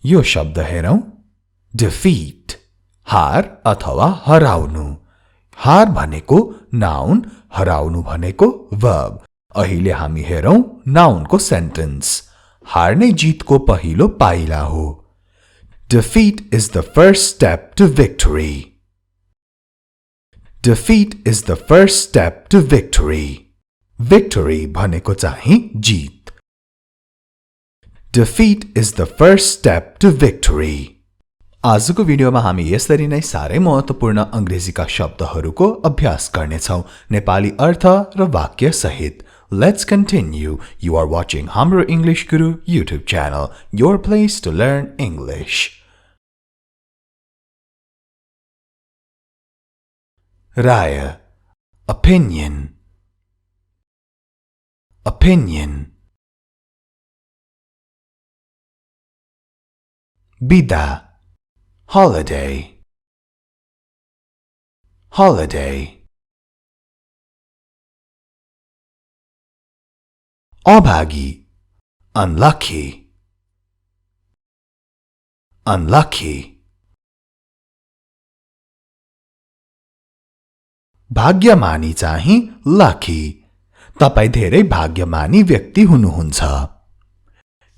यो शब्द हेरौं defeat हार अथवा हराउनु हार भनेको नाउन हराउनु भनेको verb अहिले हामी हेरौं नाउनको सेन्टेन्स हार नै जितको पहिलो पाइला हो Defeat is the first step to victory. Defeat is the first step to victory. Victory भनेको चाहिँ जित Defeat is the first step to victory. आजको भिडियोमा हामी यसरी नै सारै महत्त्वपूर्ण अंग्रेजीका शब्दहरूको अभ्यास गर्नेछौं नेपाली अर्थ र वाक्य सहित Let's continue. You are watching Hamro English Guru YouTube channel, your place to learn English. Raya, opinion, opinion. Bida, holiday, holiday. Abhagi, unlucky, unlucky. भाग्यमानी चाहिँ lucky. तपाई धेरै भाग्यमानी व्यक्ति हुनुहुन्छ.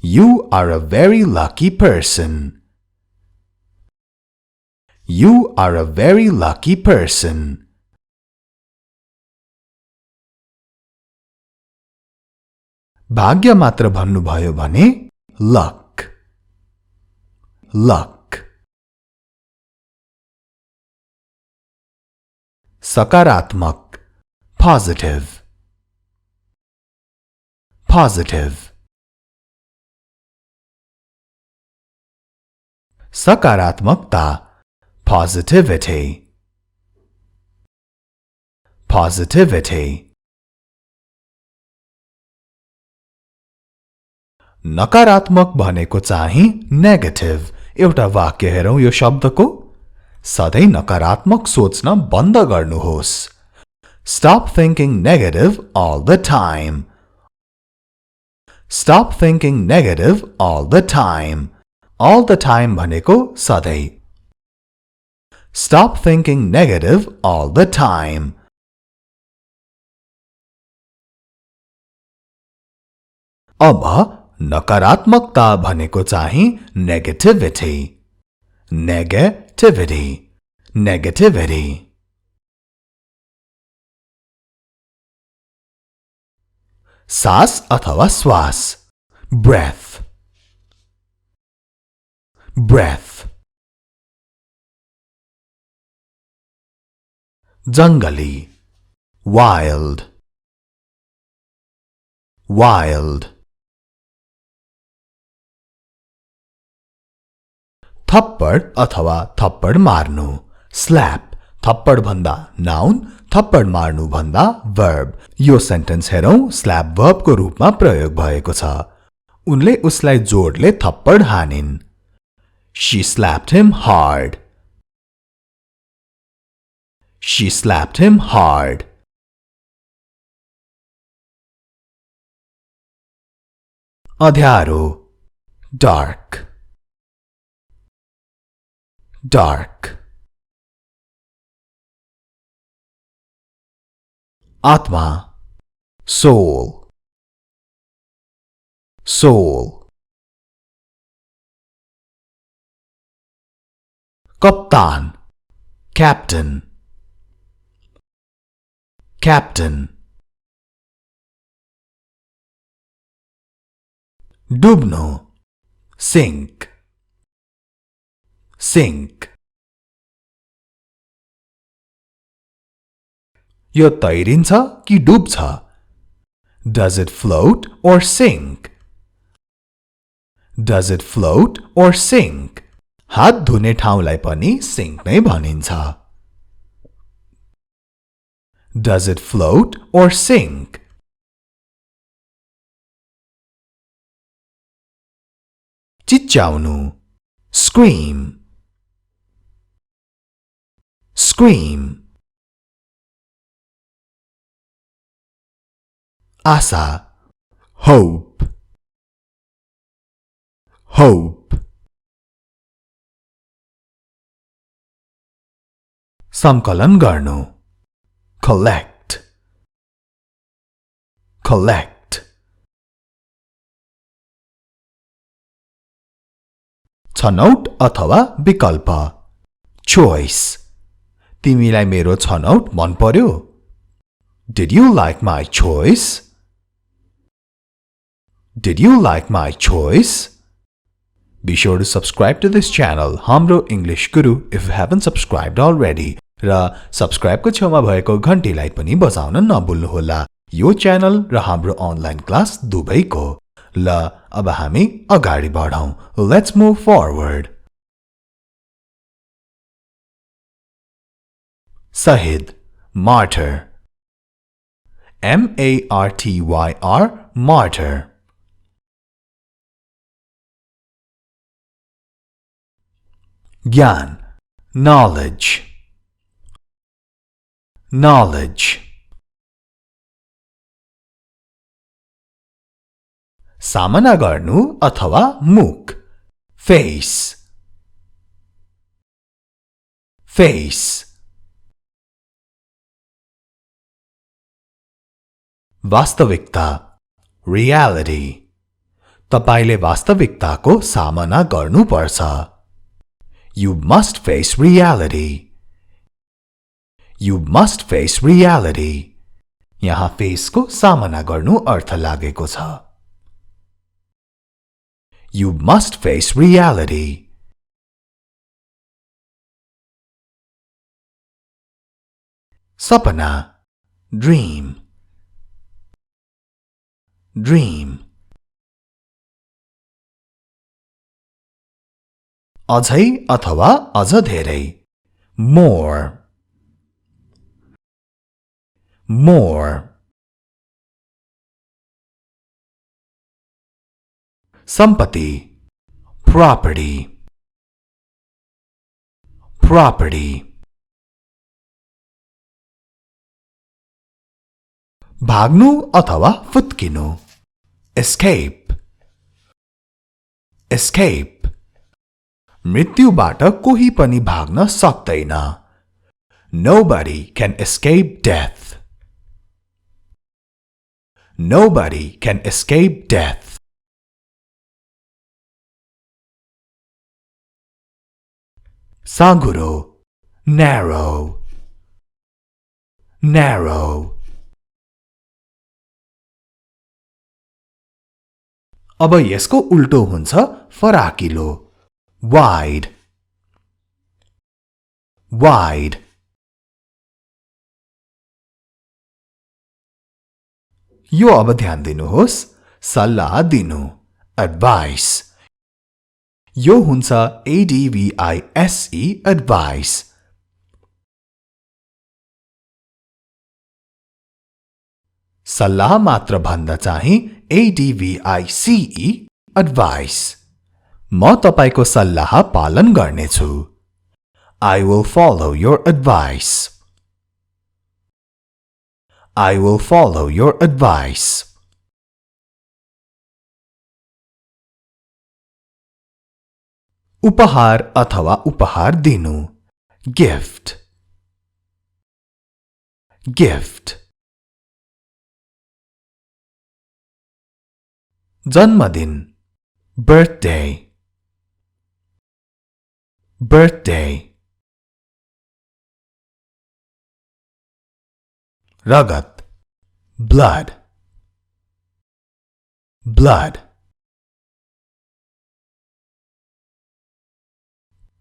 You are a very lucky person. You are a very lucky person. भाग्य मात्र भन्नुभयो भने luck, luck. सकारात्मक positive, positive. सकारात्मकता positivity, positivity. नकारात्मक भनेको चाहिँ negative. एउटा वाक्य हेरौं यो शब्दको सधैं नकारात्मक सोच्न बन्द गर्नुहोस्. Stop thinking negative all the time. Stop thinking negative all the time. All the time भनेको सधैं. Stop thinking negative all the time. अब नकारात्मकता भनेको चाहिँ negativity. Negativity, negativity. सास अथवा श्वास breath, breath. जंगली wild, wild. थप्पड अथवा थप्पड मार्नु slap थप्पड भन्दा नाउन थप्पड मार्नु भन्दा verb यो सेन्टेन्स हेरौं slap verb को रूपमा प्रयोग भएको छ उनले उसलाई जोडले थप्पड हानिन् She slapped him hard. She slapped him hard. अँध्यारो dark, dark. आत्मा soul, soul. कप्तान captain, captain. डुब्नु sink, sink. यो तैरिन्छ कि डुब्छ Does it float or sink? Does it float or sink? हात धुने ठाउँलाई पनि sink नै भनिन्छ Does it float or sink? चिच्याउनु scream, scream. Asha hope, hope. संकलन गर्नु collect collect छनौट अथवा विकल्प choice तिमीलाई मेरो छनौट मन पर्यो Did you like my choice? Did you like my choice? Be sure to subscribe to this channel, Hamro English Guru, if you haven't subscribed already. र subscribe को छेउमा भएको घण्टीलाई पनि बजाउन नभुल्नुहोला। यो च्यानल र हाम्रो अनलाइन क्लास दुवैको। ल अब हामी अगाडि बढौं। Let's move forward. शहीद martyr M-A-R-T-Y-R martyr ज्ञान knowledge knowledge सामना गर्नु अथवा मुख face face वास्तविकता reality तपाईले वास्तविकताको सामना गर्नुपर्छ You must face reality. You must face reality. यहाँ face को सामना गर्नु अर्थ लागेको छ You must face reality. Sapna dream dream अझै अथवा अझ धेरै more more सम्पत्ति property property भाग्नु अथवा फुत्किनु escape escape मृत्युबाट कोही पनि भाग्न सक्दैन Nobody can escape death Nobody can escape death साँघुरो narrow narrow अब यसको उल्टो हुन्छ फराकिलो wide wide यो अब ध्यान दिनुहोस् सल्लाह दिनु advice यो हुन्छ advice advice सल्लाह मात्र भन्दा चाहिँ advice advice म तपाईको सल्लाह पालन गर्नेछु I will follow your advice I will follow your advice उपहार अथवा उपहार दिनु gift gift जन्मदिन birthday birthday रगत blood blood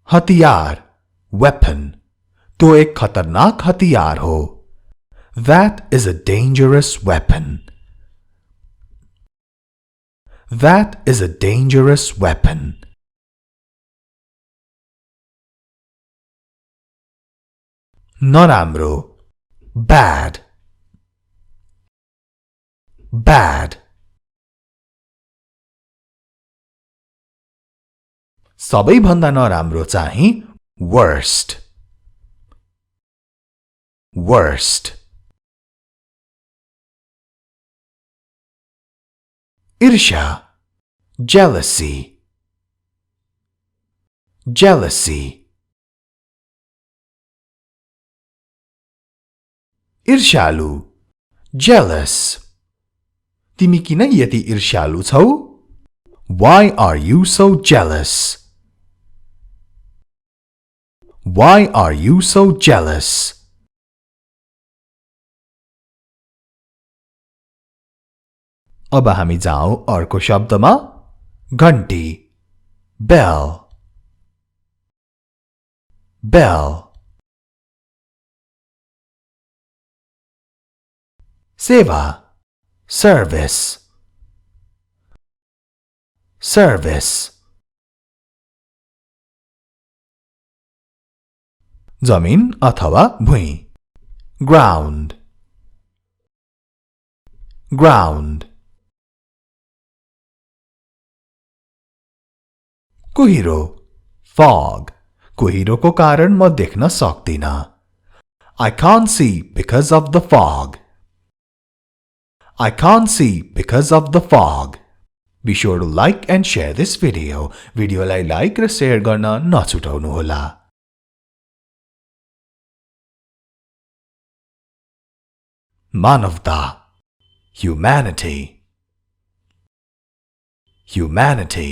हथियार weapon तो एक खतरनाक हथियार हो That is a dangerous weapon That is a dangerous weapon नराम्रो bad bad सबैभन्दा नराम्रो चाहिँ worst worst ईर्ष्या jealousy jealousy ईर्ष्यालु, jealous. तिमी किन यति ईर्ष्यालु छौ? Why are you so jealous? Why are you so jealous? अब हामी जाउँ अर्को शब्दमा घण्टी bell bell सेवा service service जमिन अथवा भुइँ ground ground कुहिरो fog कुहिरोको कारण म देख्न सक्दिन I can't see because of the fog I can't see because of the fog Be sure to like and share this video भिडियोलाई लाइक र शेयर गर्न नछुटाउनु होला मानवता humanity humanity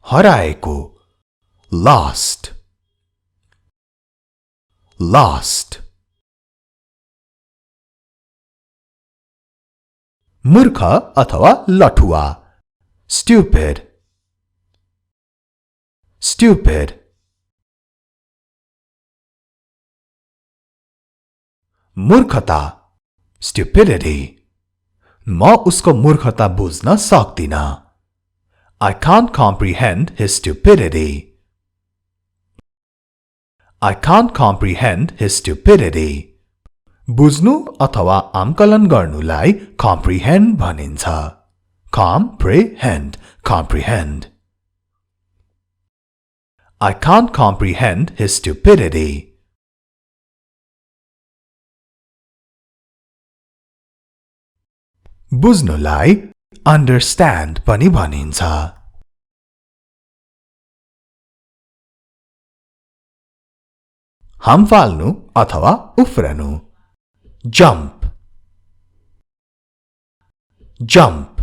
हराएको lost lost मूर्ख अथवा लठुवा stupid stupid मूर्खता stupidity म उसको मूर्खता बुझ्न सक्दिन I can't comprehend his stupidity I can't comprehend his stupidity बुझ्नु अथवा आंकलन गर्नुलाई comprehend भनिन्छ comprehend comprehend I can't comprehend his stupidity बुझ्नुलाई understand पनि भनिन्छ हामफाल्नु अथवा उफ्रनु jump jump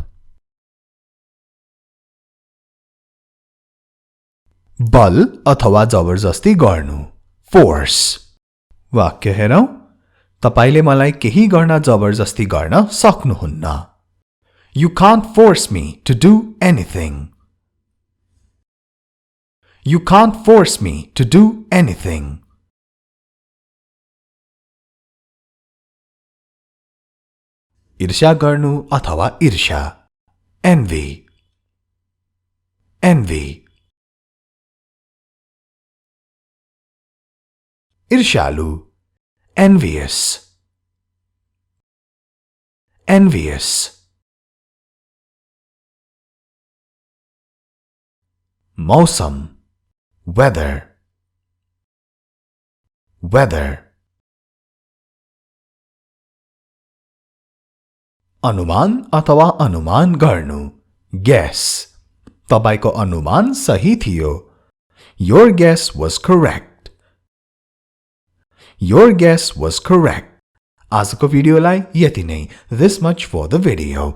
बल अथवा जबरजस्ती गर्नु force वाक्य हेरौं तपाईले मलाई केही गर्न जबरजस्ती गर्न सक्नुहुन्न You can't force me to do anything You can't force me to do anything ईर्ष्या गर्नु अथवा ईर्ष्या envy envy ईर्ष्यालु envious envious मौसम weather weather अनुमान अथवा अनुमान गर्नु guess तपाईको अनुमान सही थियो Your guess was correct Your guess was correct आजको भिडियोलाई यति नै This much for the video